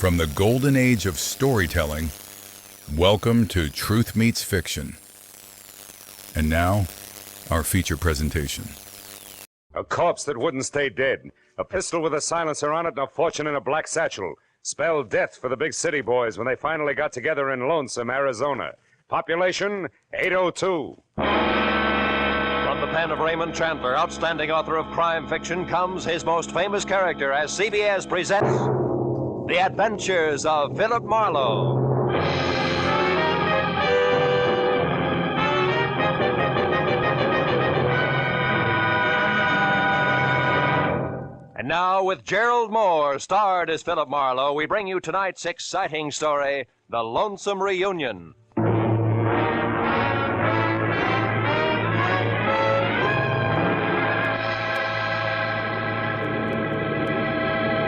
From the golden age of storytelling, welcome to Truth Meets Fiction. And now, our feature presentation. A corpse that wouldn't stay dead. A pistol with a silencer on it and a fortune in a black satchel. Spelled death for the big city boys when they finally got together in Lonesome, Arizona. Population, 802. From the pen of Raymond Chandler, outstanding author of crime fiction, comes his most famous character as CBS presents The Adventures of Philip Marlowe. And now, with Gerald Mohr, starred as Philip Marlowe, we bring you tonight's exciting story, The Lonesome Reunion.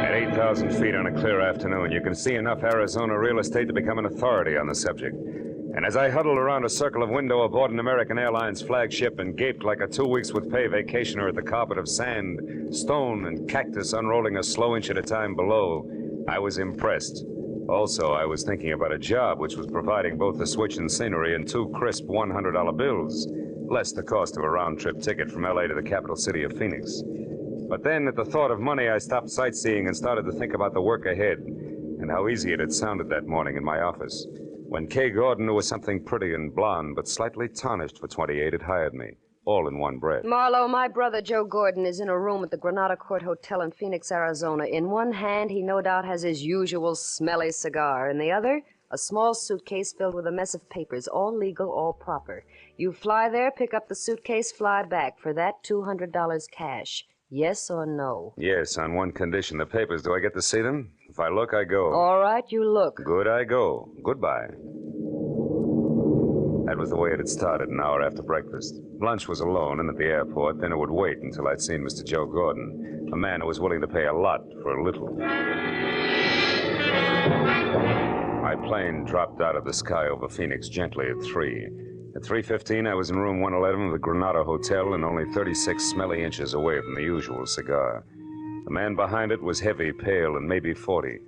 At 8,000 feet on a clear afternoon, you can see enough Arizona real estate to become an authority on the subject. And as I huddled around a circle of window aboard an American Airlines flagship and gaped like a 2 weeks with pay vacationer at the carpet of sand, stone, and cactus unrolling a slow inch at a time below, I was impressed. Also, I was thinking about a job which was providing both the switch and scenery and 2 crisp $100 bills, less the cost of a round-trip ticket from L.A. to the capital city of Phoenix. But then, at the thought of money, I stopped sightseeing and started to think about the work ahead and how easy it had sounded that morning in my office when Kay Gordon, who was something pretty and blonde but slightly tarnished for 28, had hired me, all in one breath. Marlowe, my brother Joe Gordon is in a room at the Granada Court Hotel in Phoenix, Arizona. In one hand, he no doubt has his usual smelly cigar. In the other, a small suitcase filled with a mess of papers, all legal, all proper. You fly there, pick up the suitcase, fly back. For that, $200 cash. Yes or no? Yes, on one condition. The papers, do I get to see them? If I look, I go. All right, you look. Good, I go. Goodbye. That was the way it had started an hour after breakfast. Lunch was alone and at the airport. Then it would wait until I'd seen Mr. Joe Gordon, a man who was willing to pay a lot for a little. My plane dropped out of the sky over Phoenix gently at 3. At 3:15, I was in room 111 of the Granada Hotel and only 36 smelly inches away from the usual cigar. The man behind it was heavy, pale, and maybe 40.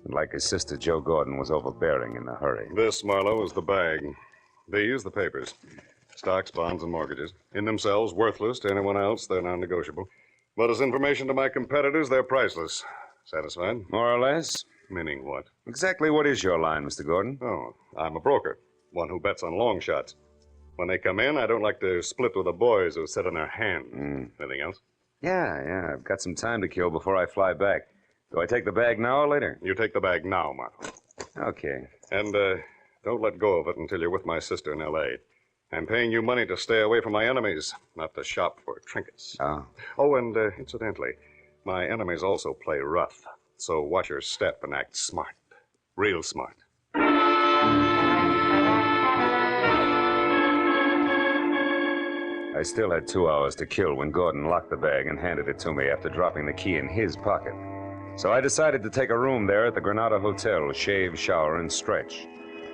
And like his sister, Joe Gordon was overbearing in a hurry. This, Marlowe, is the bag. These, the papers. Stocks, bonds, and mortgages. In themselves, worthless to anyone else. They're non-negotiable. But as information to my competitors, they're priceless. Satisfied? More or less? Meaning what? Exactly what is your line, Mr. Gordon? Oh, I'm a broker. One who bets on long shots. When they come in, I don't like to split with the boys who sit on their hands. Anything else? Yeah. I've got some time to kill before I fly back. Do I take the bag now or later? You take the bag now, Marlowe. Okay. And, don't let go of it until you're with my sister in L.A. I'm paying you money to stay away from my enemies, not to shop for trinkets. Oh. Oh, and, incidentally, my enemies also play rough. So watch your step and act smart. Real smart. I still had 2 hours to kill when Gordon locked the bag and handed it to me after dropping the key in his pocket. So I decided to take a room there at the Granada Hotel, shave, shower, and stretch.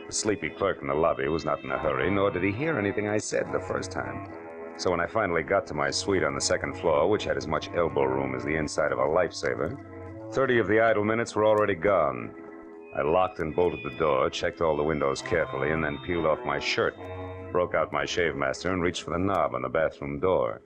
The sleepy clerk in the lobby was not in a hurry, nor did he hear anything I said the first time. So when I finally got to my suite on the second floor, which had as much elbow room as the inside of a lifesaver, 30 of the idle minutes were already gone. I locked and bolted the door, checked all the windows carefully, and then peeled off my shirt, broke out my shave master, and reached for the knob on the bathroom door.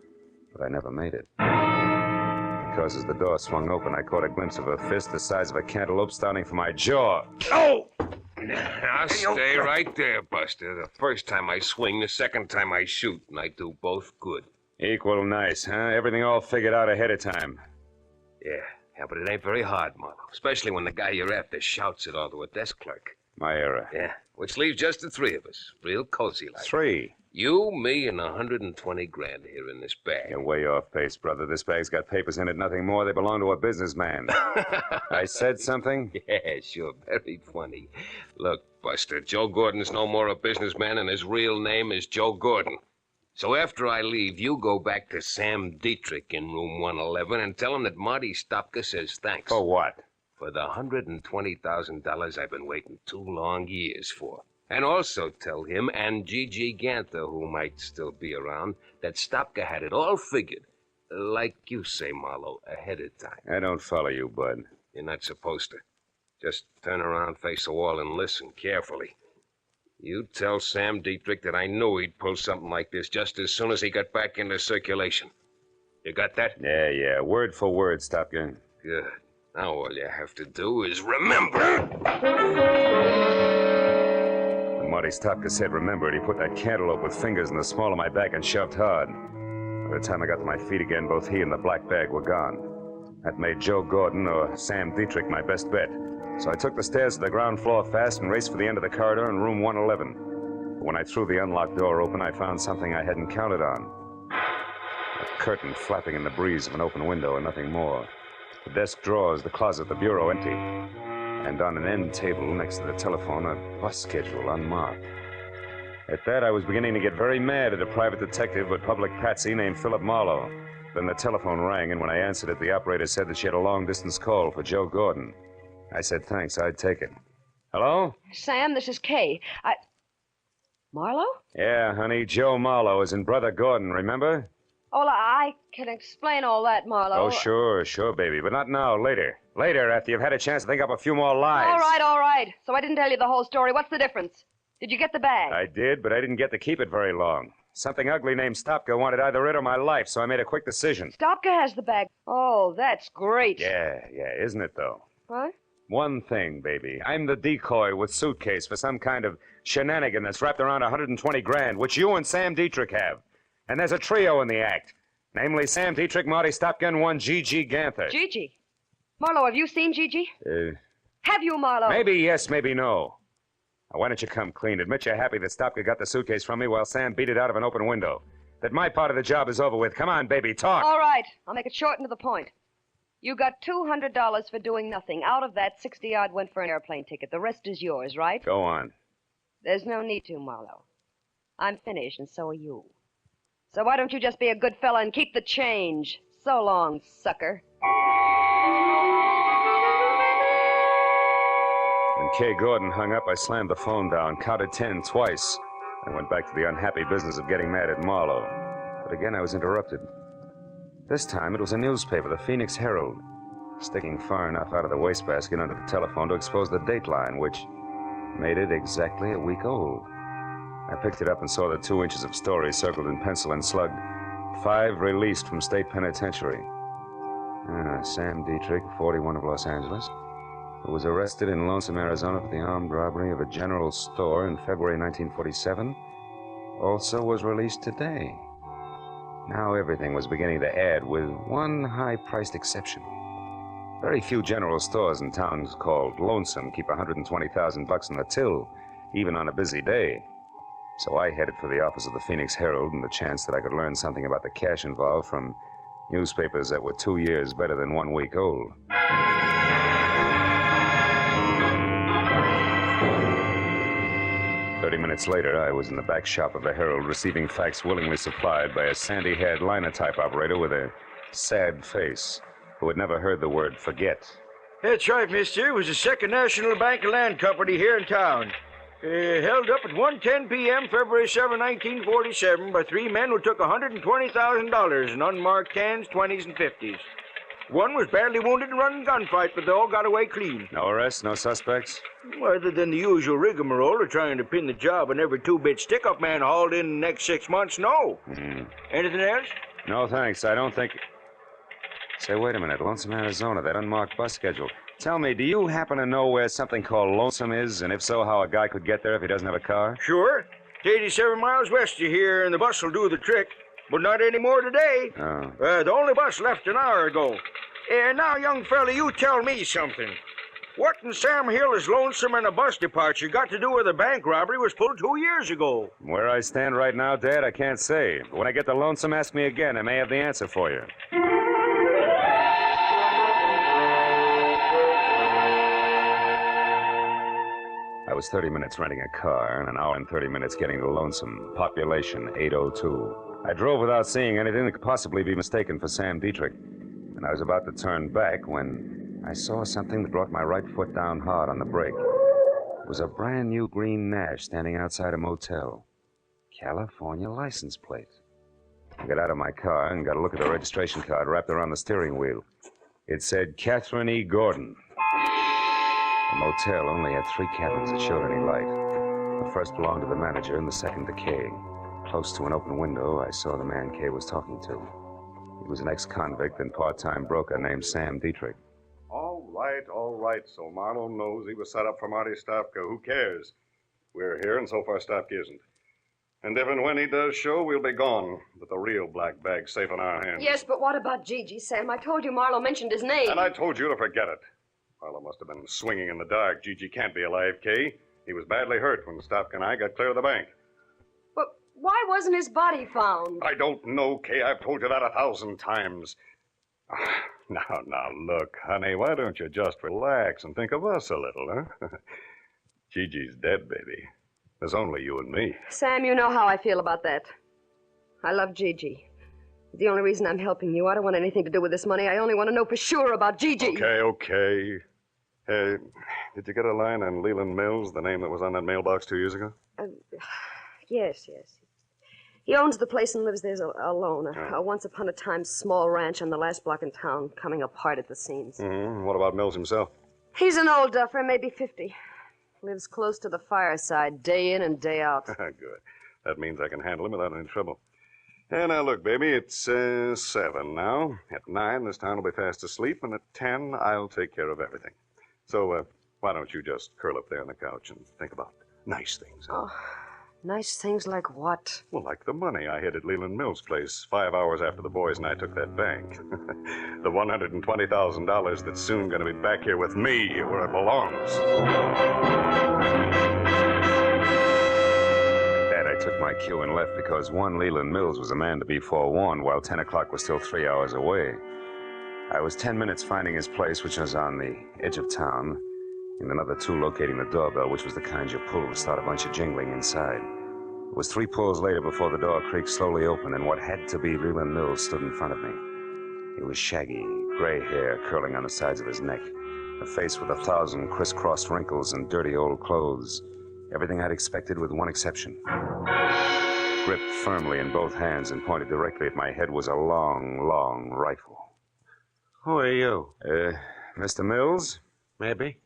But I never made it. Because as the door swung open, I caught a glimpse of a fist the size of a cantaloupe starting from my jaw. Oh! Now, stay right there, Buster. The first time I swing, the second time I shoot, and I do both good. Equal nice, huh? Everything all figured out ahead of time. Yeah, but it ain't very hard, Marlowe. Especially when the guy you're after shouts it all to a desk clerk. My error. Yeah, which leaves just the 3 of us. Real cozy like. 3? You, me, and 120 grand here in this bag. You're way off pace, brother. This bag's got papers in it, nothing more. They belong to a businessman. I said something? Yeah, sure. Very funny. Look, Buster, Joe Gordon's no more a businessman, and his real name is Joe Gordon. So after I leave, you go back to Sam Dietrich in room 111 and tell him that Marty Stopka says thanks. For what? For the $120,000 I've been waiting 2 long years for. And also tell him and Gigi Ganther, who might still be around, that Stopka had it all figured. Like you say, Marlowe, ahead of time. I don't follow you, Bud. You're not supposed to. Just turn around, face the wall, and listen carefully. You tell Sam Dietrich that I knew he'd pull something like this just as soon as he got back into circulation. You got that? Yeah. Word for word, Stopka. Good. Now all you have to do is remember. When Marty Stopka said remember it, he put that cantaloupe with fingers in the small of my back and shoved hard. By the time I got to my feet again, both he and the black bag were gone. That made Joe Gordon or Sam Dietrich my best bet. So I took the stairs to the ground floor fast and raced for the end of the corridor in room 111. But when I threw the unlocked door open, I found something I hadn't counted on. A curtain flapping in the breeze of an open window and nothing more. The desk drawers, the closet, the bureau empty. And on an end table next to the telephone, a bus schedule unmarked. At that, I was beginning to get very mad at a private detective with public patsy named Philip Marlowe. Then the telephone rang, and when I answered it, the operator said that she had a long-distance call for Joe Gordon. I said thanks, I'd take it. Hello? Sam, this is Kay. Marlowe? Yeah, honey, Joe Marlowe is in Brother Gordon, remember? Oh, I can explain all that, Marlowe. Oh, sure, baby, but not now, later. Later, after you've had a chance to think up a few more lies. All right. So I didn't tell you the whole story. What's the difference? Did you get the bag? I did, but I didn't get to keep it very long. Something ugly named Stopka wanted either it or my life, so I made a quick decision. Stopka has the bag. Oh, that's great. Yeah, isn't it, though? What? One thing, baby. I'm the decoy with suitcase for some kind of shenanigan that's wrapped around 120 grand, which you and Sam Dietrich have. And there's a trio in the act. Namely, Sam Dietrich, Marty Stopka, and one Gigi Ganther. Gigi? Marlowe, have you seen Gigi? Have you, Marlowe? Maybe yes, maybe no. Now, why don't you come clean? Admit you're happy that Stopka got the suitcase from me while Sam beat it out of an open window. That my part of the job is over with. Come on, baby, talk. All right. I'll make it short and to the point. You got $200 for doing nothing. Out of that, 60-odd went for an airplane ticket. The rest is yours, right? Go on. There's no need to, Marlowe. I'm finished, and so are you. So why don't you just be a good fella and keep the change? So long, sucker. When Kay Gordon hung up, I slammed the phone down, counted 10 twice. I went back to the unhappy business of getting mad at Marlowe. But again, I was interrupted. This time, it was a newspaper, the Phoenix Herald, sticking far enough out of the wastebasket under the telephone to expose the dateline, which made it exactly a week old. I picked it up and saw the 2 inches of story circled in pencil and slugged. 5 released from state penitentiary. Sam Dietrich, 41 of Los Angeles, who was arrested in Lonesome, Arizona for the armed robbery of a general store in February 1947, also was released today. Now everything was beginning to add, with one high-priced exception. Very few general stores in towns called Lonesome keep $120,000 in the till, even on a busy day. So I headed for the office of the Phoenix Herald and the chance that I could learn something about the cash involved from newspapers that were 2 years better than 1 week old. Minutes later, I was in the back shop of the Herald receiving facts willingly supplied by a sandy-haired linotype operator with a sad face who had never heard the word forget. That's right, mister. It was the Second National Bank and Land Company here in town. Held up at 1:10 p.m., February 7, 1947, by 3 men who took $120,000 in unmarked 10s, 20s, and 50s. One was badly wounded in a running gunfight, but they all got away clean. No arrests, no suspects? Other than the usual rigmarole of trying to pin the job on every 2-bit stick-up man hauled in the next 6 months, no. Anything else? No, thanks. I don't think... Say, wait a minute. Lonesome, Arizona, that unmarked bus schedule. Tell me, do you happen to know where something called Lonesome is, and if so, how a guy could get there if he doesn't have a car? Sure. It's 87 miles west of here, and the bus will do the trick. But not anymore today. Oh. The only bus left an hour ago. Now, young fella, you tell me something. What in Sam Hill is Lonesome and a bus departure got to do with a bank robbery was pulled 2 years ago? Where I stand right now, Dad, I can't say. But when I get to Lonesome, ask me again. I may have the answer for you. I was 30 minutes renting a car and an hour and 30 minutes getting to Lonesome. Population 802. I drove without seeing anything that could possibly be mistaken for Sam Dietrich. And I was about to turn back when I saw something that brought my right foot down hard on the brake. It was a brand new green Nash standing outside a motel. California license plate. I got out of my car and got a look at the registration card wrapped around the steering wheel. It said Catherine E. Gordon. The motel only had 3 cabins that showed any light. The first belonged to the manager and the second to Kay. Close to an open window, I saw the man Kay was talking to. He was an ex-convict and part-time broker named Sam Dietrich. All right. So Marlowe knows he was set up for Marty Stopka. Who cares? We're here, and so far Stopka isn't. And if and when he does show, we'll be gone. But the real black bag's safe in our hands. Yes, but what about Gigi, Sam? I told you Marlowe mentioned his name. And I told you to forget it. Marlowe must have been swinging in the dark. Gigi can't be alive, Kay. He was badly hurt when Stopka and I got clear of the bank. But why wasn't his body found? I don't know, Kay. I've told you that 1,000 times. Now, look, honey, why don't you just relax and think of us a little, huh? Gigi's dead, baby. There's only you and me. Sam, you know how I feel about that. I love Gigi. The only reason I'm helping you, I don't want anything to do with this money. I only want to know for sure about Gigi. Okay. Did you get a line on Leland Mills, the name that was on that mailbox 2 years ago? Yes. He owns the place and lives there alone. A once-upon-a-time small ranch on the last block in town, coming apart at the seams. Mm-hmm. What about Mills himself? He's an old duffer, maybe 50. Lives close to the fireside, day in and day out. Good. That means I can handle him without any trouble. And now, look, baby, it's 7 now. At 9, this town will be fast asleep, and at 10, I'll take care of everything. So, why don't you just curl up there on the couch and think about nice things, huh? Oh, nice things like what? Well, like the money I hid at Leland Mills' place 5 hours after the boys and I took that bank. The $120,000 that's soon going to be back here with me, where it belongs. Dad, I took my cue and left because one Leland Mills was a man to be forewarned, while 10 o'clock was still 3 hours away. I was 10 minutes finding his place, which was on the edge of town, and another 2 locating the doorbell, which was the kind you pull to start a bunch of jingling inside. It was 3 pulls later before the door creaked slowly open, and what had to be Leland Mills stood in front of me. He was shaggy, gray hair curling on the sides of his neck, a face with 1,000 crisscrossed wrinkles and dirty old clothes. Everything I'd expected with one exception. Gripped firmly in both hands and pointed directly at my head was a long rifle. Who are you? Mr. Mills? Maybe.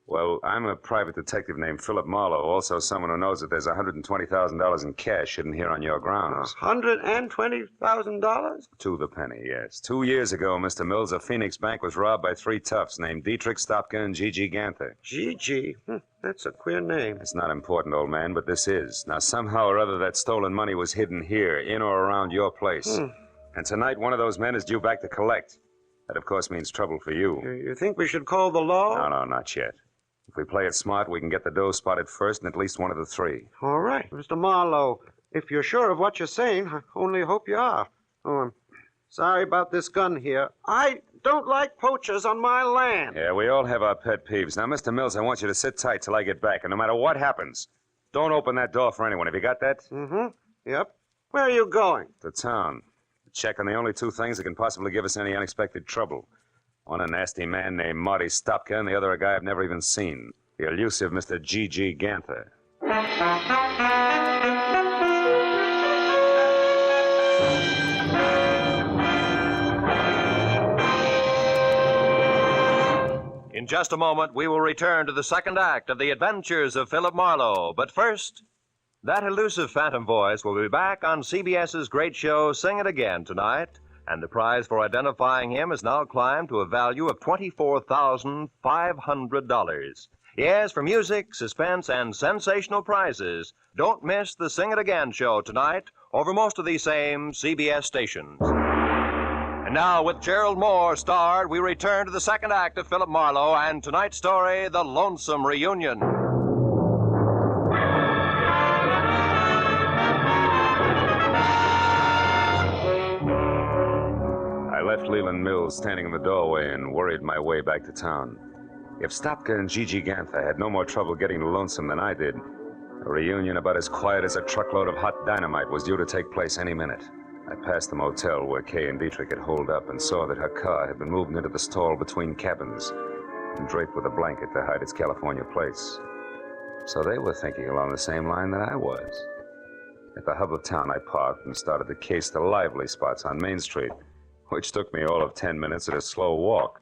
Well, I'm a private detective named Philip Marlowe, also someone who knows that there's $120,000 in cash hidden here on your grounds. $120,000? To the penny, yes. 2 years ago, Mr. Mills, a Phoenix bank was robbed by 3 toughs named Dietrich, Stopka, and Gigi Ganther. Gigi? That's a queer name. It's not important, old man, but this is. Now, somehow or other, that stolen money was hidden here, in or around your place. And tonight, one of those men is due back to collect. That, of course, means trouble for you. You think we should call the law? No, not yet. If we play it smart, we can get the dough spotted first in at least one of the 3. All right, Mr. Marlowe. If you're sure of what you're saying, I only hope you are. Oh, I'm sorry about this gun here. I don't like poachers on my land. Yeah, we all have our pet peeves. Now, Mr. Mills, I want you to sit tight till I get back, and no matter what happens, don't open that door for anyone. Have you got that? Mm-hmm. Yep. Where are you going? To town. To check on the only 2 things that can possibly give us any unexpected trouble. One a nasty man named Marty Stopka, and the other a guy I've never even seen. The elusive Mr. Gigi Ganther. In just a moment, we will return to the second act of The Adventures of Philip Marlowe. But first, that elusive phantom voice will be back on CBS's great show, Sing It Again, tonight. And the prize for identifying him has now climbed to a value of $24,500. Yes, for music, suspense, and sensational prizes. Don't miss the Sing It Again show tonight over most of these same CBS stations. And now, with Gerald Mohr starred, we return to the second act of Philip Marlowe and tonight's story, The Lonesome Reunion. I left Leland Mills standing in the doorway and worried my way back to town. If Stopka and Gigi Ganther had no more trouble getting to Lonesome than I did, a reunion about as quiet as a truckload of hot dynamite was due to take place any minute. I passed the motel where Kay and Dietrich had holed up and saw that her car had been moved into the stall between cabins and draped with a blanket to hide its California plates. So they were thinking along the same line that I was. At the hub of town, I parked and started to case the lively spots on Main Street, which took me all of 10 minutes at a slow walk.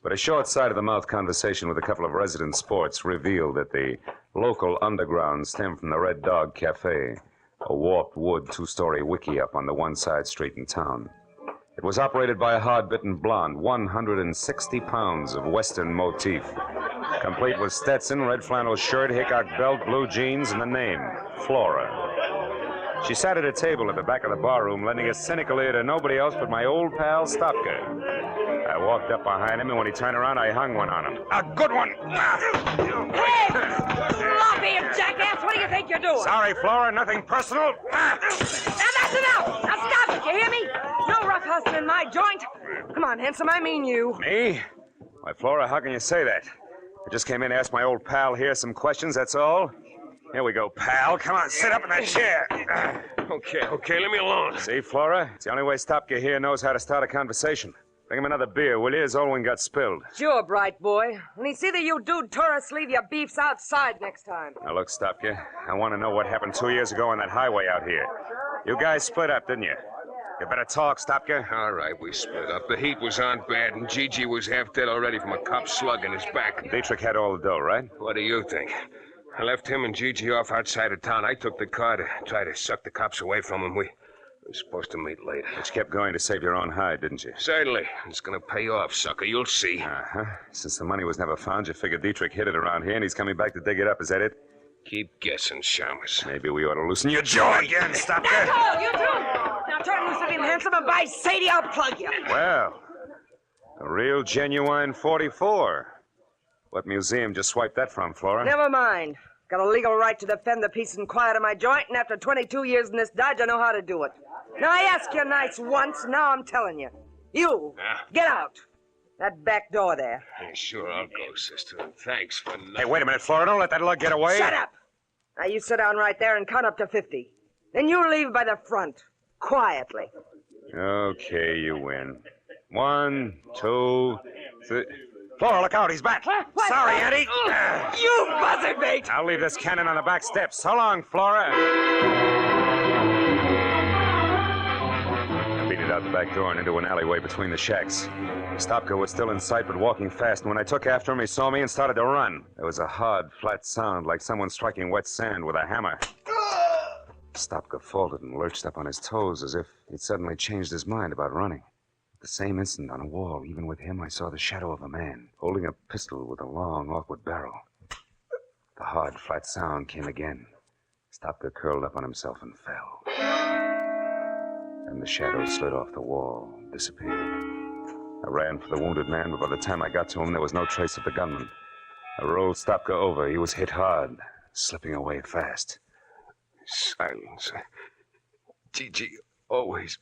But a short side-of-the-mouth conversation with a couple of resident sports revealed that the local underground stemmed from the Red Dog Cafe, a warped wood two-story wiki-up on the one side street in town. It was operated by a hard-bitten blonde, 160 pounds of Western motif, complete with Stetson, red flannel shirt, Hickok belt, blue jeans, and the name, Flora. She sat at a table at the back of the barroom, lending a cynical ear to nobody else but my old pal, Stopka. I walked up behind him, and when he turned around, I hung one on him. A good one! Hey! Sloppy jackass, what do you think you're doing? Sorry, Flora, nothing personal. Now that's enough! Now stop it, you hear me? No rough hustling in my joint. Come on, handsome, I mean you. Me? Why, Flora, how can you say that? I just came in to ask my old pal here some questions, that's all. Here we go, pal. Come on, sit up in that chair. Okay, leave me alone. See, Flora? It's the only way Stopka here knows how to start a conversation. Bring him another beer, will you? His old one got spilled. Sure, bright boy. When he see that you dude tore us, leave your beefs outside next time. Now, look, Stopka, I want to know what happened 2 years ago on that highway out here. You guys split up, didn't you? You better talk, Stopka. All right, we split up. The heat was on bad, and Gigi was half dead already from a cop slug in his back. Dietrich had all the dough, right? What do you think? I left him and Gigi off outside of town. I took the car to try to suck the cops away from him. We were supposed to meet later. But you kept going to save your own hide, didn't you? Certainly. It's going to pay off, sucker. You'll see. Uh-huh. Since the money was never found, you figured Dietrich hid it around here, and he's coming back to dig it up. Is that it? Keep guessing, Shamus. Maybe we ought to loosen your jaw again, Stopka. That's all, you two! Now turn loose of him, handsome, and by Sadie, I'll plug you. Well, a real genuine 44. What museum just swiped that from, Flora? Never mind. Got a legal right to defend the peace and quiet of my joint, and after 22 years in this dodge, I know how to do it. Now, I asked you nice once, now I'm telling you. You, get out. That back door there. Yeah, sure, I'll go, sister. And thanks for nothing. Hey, wait a minute, Flora. Don't let that lug get away. Shut up! Now, you sit down right there and count up to 50. Then you leave by the front, quietly. Okay, you win. 1, 2, 3... Flora, look out, he's back. What? Sorry, Eddie. You buzzard mate! I'll leave this cannon on the back steps. So long, Flora. I beat it out the back door and into an alleyway between the shacks. Stopka was still in sight, but walking fast, and when I took after him, he saw me and started to run. There was a hard, flat sound, like someone striking wet sand with a hammer. Stopka faltered and lurched up on his toes as if he'd suddenly changed his mind about running. At the same instant, on a wall, even with him, I saw the shadow of a man, holding a pistol with a long, awkward barrel. The hard, flat sound came again. Stopka curled up on himself and fell. And the shadow slid off the wall, disappeared. I ran for the wounded man, but by the time I got to him, there was no trace of the gunman. I rolled Stopka over. He was hit hard, slipping away fast. Silencer. Gigi always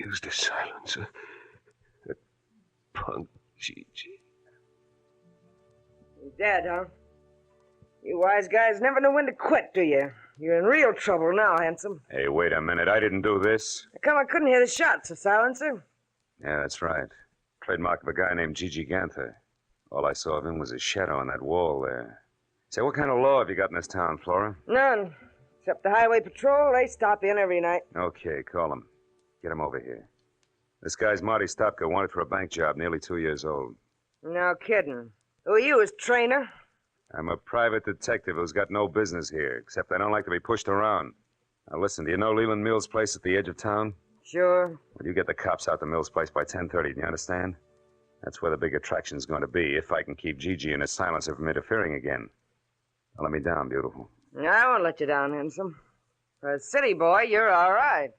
used a silencer. That punk Gigi. He's dead, huh? You wise guys never know when to quit, do you? You're in real trouble now, handsome. Hey, wait a minute. I didn't do this. How come I couldn't hear the shots, a silencer? Yeah, that's right. Trademark of a guy named Gigi Ganther. All I saw of him was his shadow on that wall there. Say, what kind of law have you got in this town, Flora? None. Except the highway patrol, they stop in every night. Okay, call him. Get him over here. This guy's Marty Stopka, wanted for a bank job, nearly 2 years old. No kidding. Who are you, his trainer? I'm a private detective who's got no business here, except I don't like to be pushed around. Now, listen, do you know Leland Mill's place at the edge of town? Sure. Well, you get the cops out to Mill's place by 10:30, do you understand? That's where the big attraction's going to be, if I can keep Gigi and his silencer from interfering again. Now, let me down, beautiful. I won't let you down, handsome. For a city boy, you're all right.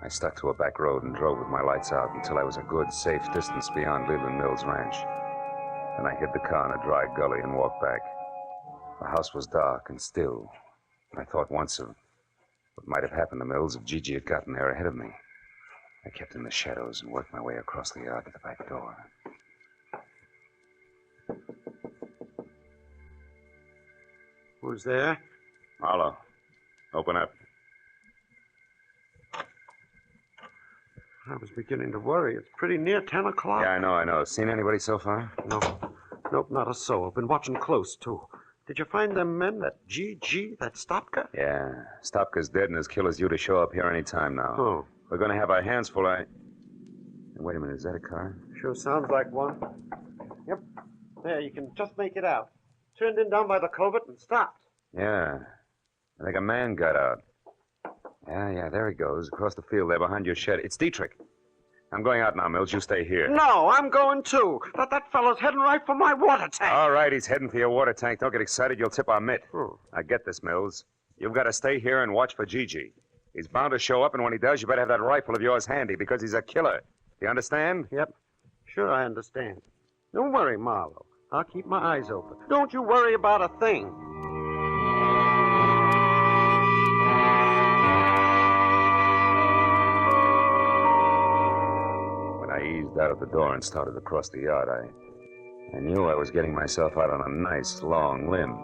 I stuck to a back road and drove with my lights out until I was a good, safe distance beyond Leland Mill's ranch. Then I hid the car in a dry gully and walked back. The house was dark and still, and I thought once of what might have happened to Mills if Gigi had gotten there ahead of me. I kept in the shadows and worked my way across the yard to the back door. Who's there? Marlowe, open up. I was beginning to worry. It's pretty near 10 o'clock. Yeah, I know. Seen anybody so far? No. Nope, not a soul. Been watching close, too. Did you find them men, that G, that Stopka? Yeah. Stopka's dead and as killers due to show up here any time now. Oh. We're going to have our hands full. Wait a minute, is that a car? Sure sounds like one. Yep. There, you can just make it out. Turned in down by the culvert and stopped. Yeah. I think a man got out. Yeah, there he goes, across the field there behind your shed. It's Dietrich. I'm going out now, Mills. You stay here. No, I'm going too. That fellow's heading right for my water tank. All right, he's heading for your water tank. Don't get excited. You'll tip our mitt. Now, get this, Mills. You've got to stay here and watch for Gigi. He's bound to show up, and when he does, you better have that rifle of yours handy because he's a killer. Do you understand? Yep. Sure, I understand. Don't worry, Marlowe. I'll keep my eyes open. Don't you worry about a thing. When I eased out of the door and started across the yard, I knew I was getting myself out on a nice, long limb.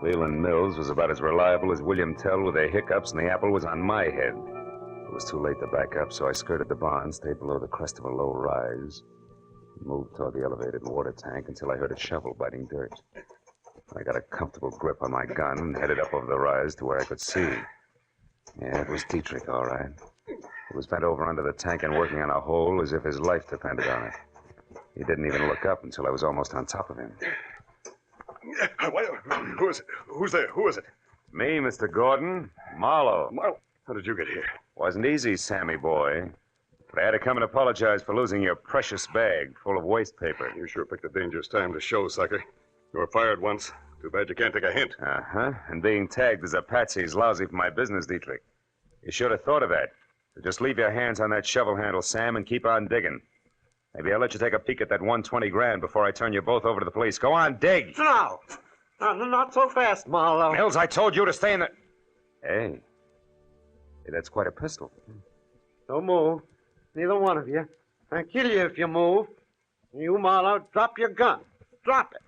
Leland Mills was about as reliable as William Tell with their hiccups, and the apple was on my head. It was too late to back up, so I skirted the barn, stayed below the crest of a low rise, and moved toward the elevated water tank until I heard a shovel biting dirt. I got a comfortable grip on my gun and headed up over the rise to where I could see. Yeah, it was Dietrich, all right. He was bent over under the tank and working on a hole as if his life depended on it. He didn't even look up until I was almost on top of him. Who is it? Who's there? Who is it? Me, Mr. Gordon. Marlowe. Marlowe? How did you get here? Wasn't easy, Sammy boy. But I had to come and apologize for losing your precious bag full of waste paper. You sure picked a dangerous time to show, sucker. You were fired once. Too bad you can't take a hint. Uh-huh. And being tagged as a patsy is lousy for my business, Dietrich. You should have thought of that. So just leave your hands on that shovel handle, Sam, and keep on digging. Maybe I'll let you take a peek at that 120 grand before I turn you both over to the police. Go on, dig! No! Not so fast, Marlowe. Mills, I told you to stay in the... Hey, that's quite a pistol. Don't move. Neither one of you. I'll kill you if you move. You, Marlowe, drop your gun. Drop it.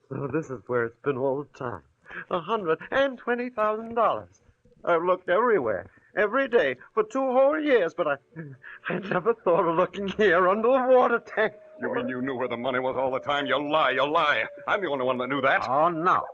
So this is where it's been all the time. $120,000. I've looked everywhere, every day, for 2 whole years, but I never thought of looking here under the water tank. You mean you knew where the money was all the time? You lie. I'm the only one that knew that. Oh, no.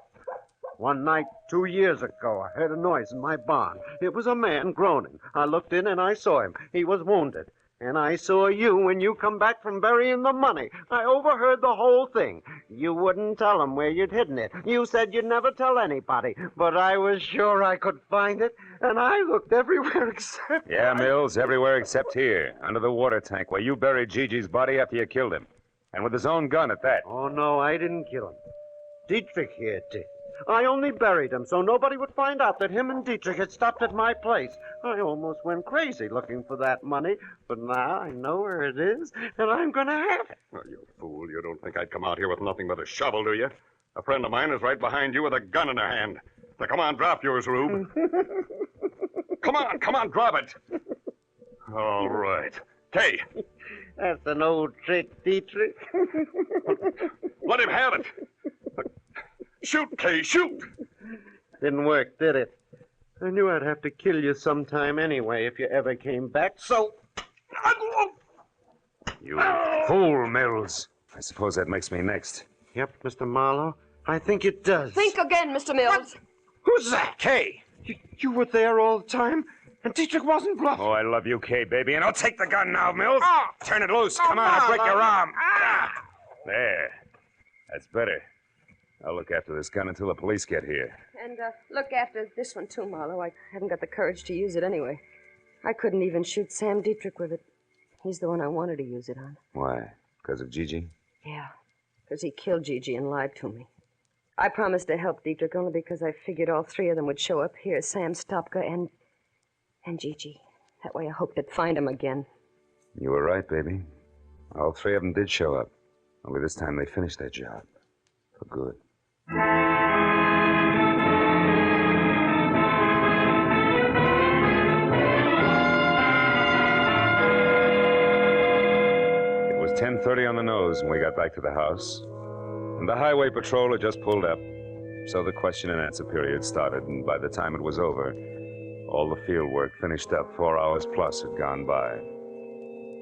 One night 2 years ago, I heard a noise in my barn. It was a man groaning. I looked in and I saw him. He was wounded. And I saw you when you come back from burying the money. I overheard the whole thing. You wouldn't tell them where you'd hidden it. You said you'd never tell anybody. But I was sure I could find it, and I looked everywhere except... Yeah, Mills, everywhere except here, under the water tank, where you buried Gigi's body after you killed him. And with his own gun at that. Oh, no, I didn't kill him. Dietrich here did. I only buried him so nobody would find out that him and Dietrich had stopped at my place. I almost went crazy looking for that money, but now I know where it is, and I'm going to have it. Oh, you fool. You don't think I'd come out here with nothing but a shovel, do you? A friend of mine is right behind you with a gun in her hand. Now, come on, drop yours, Rube. Come on, drop it. All right. Kay. That's an old trick, Dietrich. Let him have it. Shoot, Kay, shoot! Didn't work, did it? I knew I'd have to kill you sometime anyway if you ever came back, so... You fool, Mills. I suppose that makes me next. Yep, Mr. Marlowe, I think it does. Think again, Mr. Mills. Who's that? Kay! You were there all the time, and Dietrich wasn't bluffing. Oh, I love you, Kay, baby, and I'll take the gun now, Mills. Ah! Turn it loose. Come on, I'll break your arm. There. That's better. I'll look after this gun until the police get here. And look after this one, too, Marlowe. I haven't got the courage to use it anyway. I couldn't even shoot Sam Dietrich with it. He's the one I wanted to use it on. Why? Because of Gigi? Yeah, because he killed Gigi and lied to me. I promised to help Dietrich only because I figured all 3 of them would show up here, Sam, Stopka, and Gigi. That way I hoped to find him again. You were right, baby. All 3 of them did show up. Only this time they finished their job. For good. It was 10:30 on the nose when we got back to the house, and the highway patrol had just pulled up. So the question and answer period started, and by the time it was over, all the field work finished up. 4 hours plus had gone by.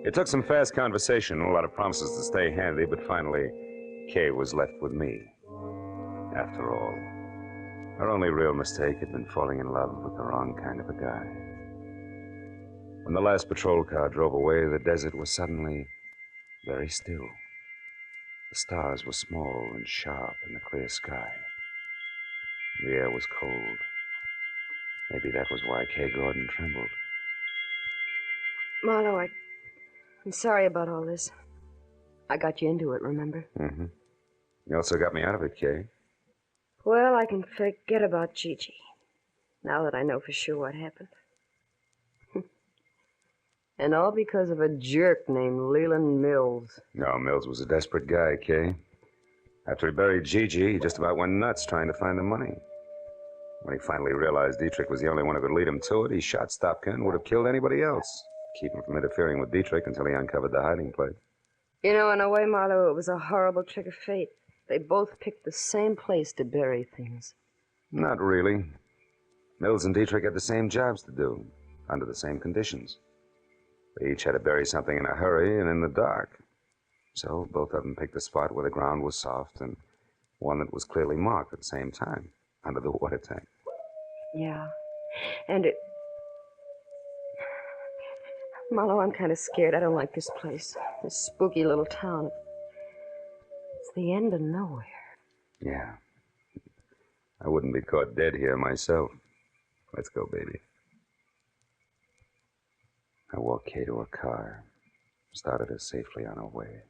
It took some fast conversation and a lot of promises to stay handy, but finally, Kay was left with me. After all, her only real mistake had been falling in love with the wrong kind of a guy. When the last patrol car drove away, the desert was suddenly very still. The stars were small and sharp in the clear sky. The air was cold. Maybe that was why Kay Gordon trembled. Marlowe, I'm sorry about all this. I got you into it, remember? Mm-hmm. You also got me out of it, Kay. Well, I can forget about Gigi, now that I know for sure what happened. And all because of a jerk named Leland Mills. No, Mills was a desperate guy, Kay. After he buried Gigi, he just about went nuts trying to find the money. When he finally realized Dietrich was the only one who could lead him to it, he shot Stopka and would have killed anybody else, keep him from interfering with Dietrich until he uncovered the hiding place. You know, in a way, Marlowe, it was a horrible trick of fate. They both picked the same place to bury things. Not really. Mills and Dietrich had the same jobs to do, under the same conditions. They each had to bury something in a hurry and in the dark. So both of them picked a spot where the ground was soft and one that was clearly marked at the same time, under the water tank. Yeah. And it... Marlowe, I'm kind of scared. I don't like this place. This spooky little town. It's the end of nowhere. Yeah. I wouldn't be caught dead here myself. Let's go, baby. I walked Kay to her car, started her safely on her way.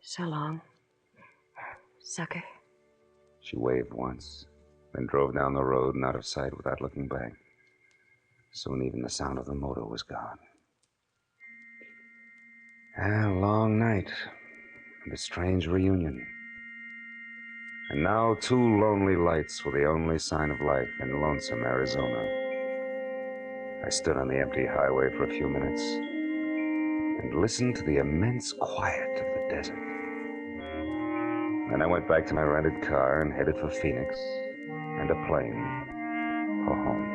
So long, sucker. She waved once, then drove down the road and out of sight without looking back. Soon even the sound of the motor was gone. A long night, and a strange reunion. And now 2 lonely lights were the only sign of life in Lonesome, Arizona. I stood on the empty highway for a few minutes and listened to the immense quiet of the desert. Then I went back to my rented car and headed for Phoenix and a plane for home.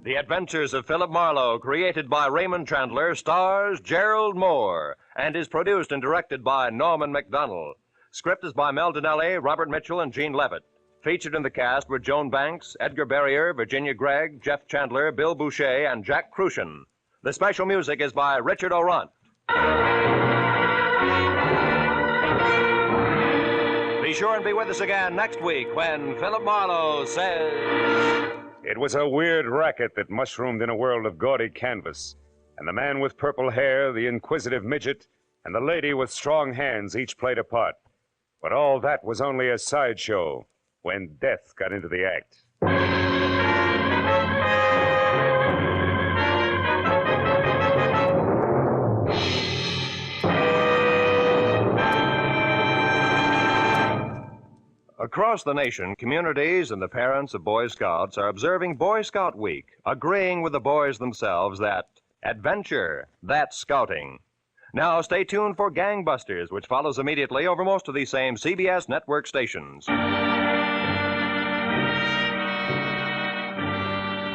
The Adventures of Philip Marlowe, created by Raymond Chandler, stars Gerald Mohr, and is produced and directed by Norman MacDonald. Script is by Mel Donnelly, Robert Mitchell, and Gene Levitt. Featured in the cast were Joan Banks, Edgar Barrier, Virginia Gregg, Jeff Chandler, Bill Boucher, and Jack Crucian. The special music is by Richard Orant. Be sure and be with us again next week when Philip Marlowe says... It was a weird racket that mushroomed in a world of gaudy canvas, and the man with purple hair, the inquisitive midget, and the lady with strong hands each played a part. But all that was only a sideshow when death got into the act. Across the nation, communities and the parents of Boy Scouts are observing Boy Scout Week, agreeing with the boys themselves that adventure, that's scouting. Now stay tuned for Gangbusters, which follows immediately over most of these same CBS network stations.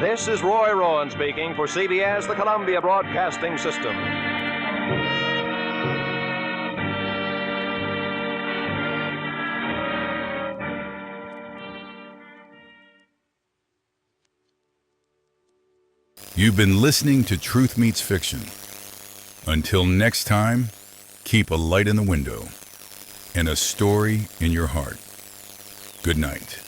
This is Roy Rowan speaking for CBS, the Columbia Broadcasting System. You've been listening to Truth Meets Fiction. Until next time, keep a light in the window and a story in your heart. Good night.